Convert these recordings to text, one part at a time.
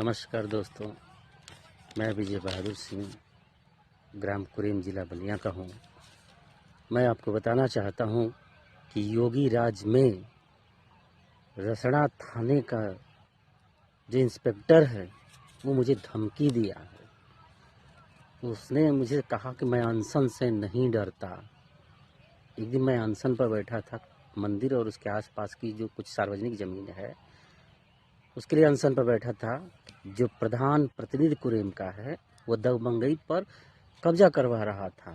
नमस्कार दोस्तों, मैं विजय बहादुर सिंह ग्राम कुरेम जिला बलिया का हूँ। मैं आपको बताना चाहता हूँ कि योगी राज में रसड़ा थाने का जो इंस्पेक्टर है वो मुझे धमकी दिया है। उसने मुझे कहा कि मैं अनशन से नहीं डरता। एक दिन मैं अनशन पर बैठा था, मंदिर और उसके आसपास की जो कुछ सार्वजनिक ज़मीन है उसके लिए अनशन पर बैठा था। जो प्रधान प्रतिनिधि कुरेम का है वो दबंगई पर कब्जा करवा रहा था,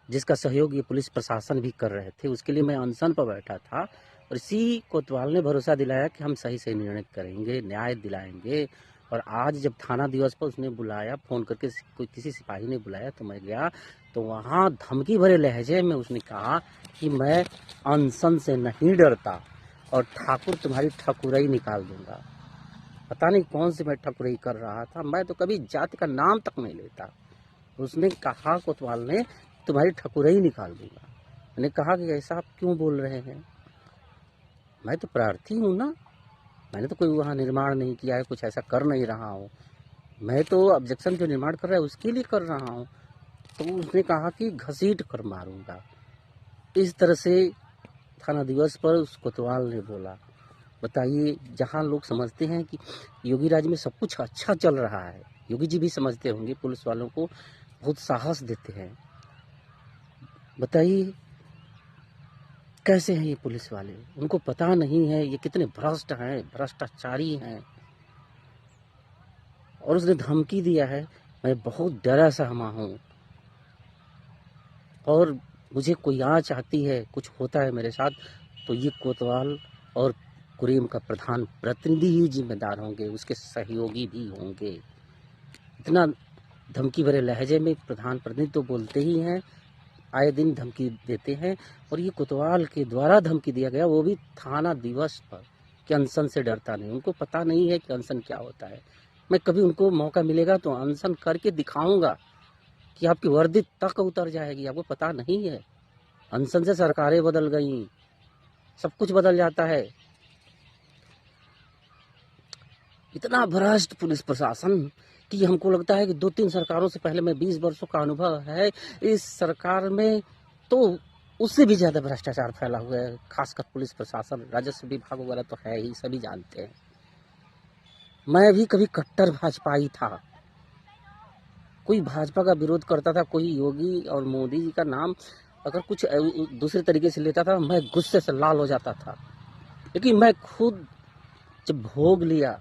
जिसका सहयोग ये पुलिस प्रशासन भी कर रहे थे। उसके लिए मैं अनशन पर बैठा था और इसी कोतवाल ने भरोसा दिलाया कि हम सही से निर्णय करेंगे, न्याय दिलाएंगे। और आज जब थाना दिवस पर उसने बुलाया, फ़ोन करके कोई किसी सिपाही ने बुलाया तो मैं गया, तो वहाँ धमकी भरे लहजे में उसने कहा कि मैं अनशन से नहीं डरता और ठाकुर तुम्हारी ठकुराई निकाल दूंगा। पता नहीं कौन सी मैं ठकुराई कर रहा था, मैं तो कभी जाति का नाम तक नहीं लेता। उसने कहा, कोतवाल ने, तुम्हारी ठकुराई निकाल दूंगा। मैंने कहा कि ऐसा आप क्यों बोल रहे हैं, मैं तो प्रार्थी हूँ ना, मैंने तो कोई वहाँ निर्माण नहीं किया है, कुछ ऐसा कर नहीं रहा हूँ। मैं तो ऑब्जेक्शन जो निर्माण कर रहा है उसके लिए कर रहा हूँ। तो उसने कहा कि घसीट कर मारूंगा। इस तरह से थाना दिवस पर उस कोतवाल ने बोला। बताइए, जहाँ लोग समझते हैं कि योगी राज में सब कुछ अच्छा चल रहा है, योगी जी भी समझते होंगे, पुलिस वालों को बहुत साहस देते हैं। बताइए कैसे हैं ये पुलिस वाले, उनको पता नहीं है ये कितने भ्रष्ट हैं, भ्रष्टाचारी हैं। और उसने धमकी दिया है। मैं बहुत डरा सहमा हूँ और मुझे कोई आँच आती है, कुछ होता है मेरे साथ, तो ये कोतवाल और कुरेम का प्रधान प्रतिनिधि ही जिम्मेदार होंगे, उसके सहयोगी भी होंगे। इतना धमकी भरे लहजे में प्रधान प्रतिनिधि तो बोलते ही हैं, आए दिन धमकी देते हैं। और ये कोतवाल के द्वारा धमकी दिया गया, वो भी थाना दिवस पर, कि अनशन से डरता नहीं। उनको पता नहीं है कि अनशन क्या होता है। मैं कभी उनको मौका मिलेगा तो अनशन करके दिखाऊंगा कि आपकी वर्दी तक उतर जाएगी। आपको पता नहीं है, अनशन से सरकारें बदल गई, सब कुछ बदल जाता है। इतना भ्रष्ट पुलिस प्रशासन कि हमको लगता है कि 2-3 सरकारों से पहले, मैं 20 वर्षों का अनुभव है इस सरकार में, तो उससे भी ज़्यादा भ्रष्टाचार फैला हुआ है। खासकर पुलिस प्रशासन, राजस्व विभाग वगैरह तो है ही, सभी जानते हैं। मैं भी कभी कट्टर भाजपाई था, कोई भाजपा का विरोध करता था, कोई योगी और मोदी जी का नाम अगर कुछ दूसरे तरीके से लेता था, मैं गुस्से से लाल हो जाता था। लेकिन मैं खुद जब भोग लिया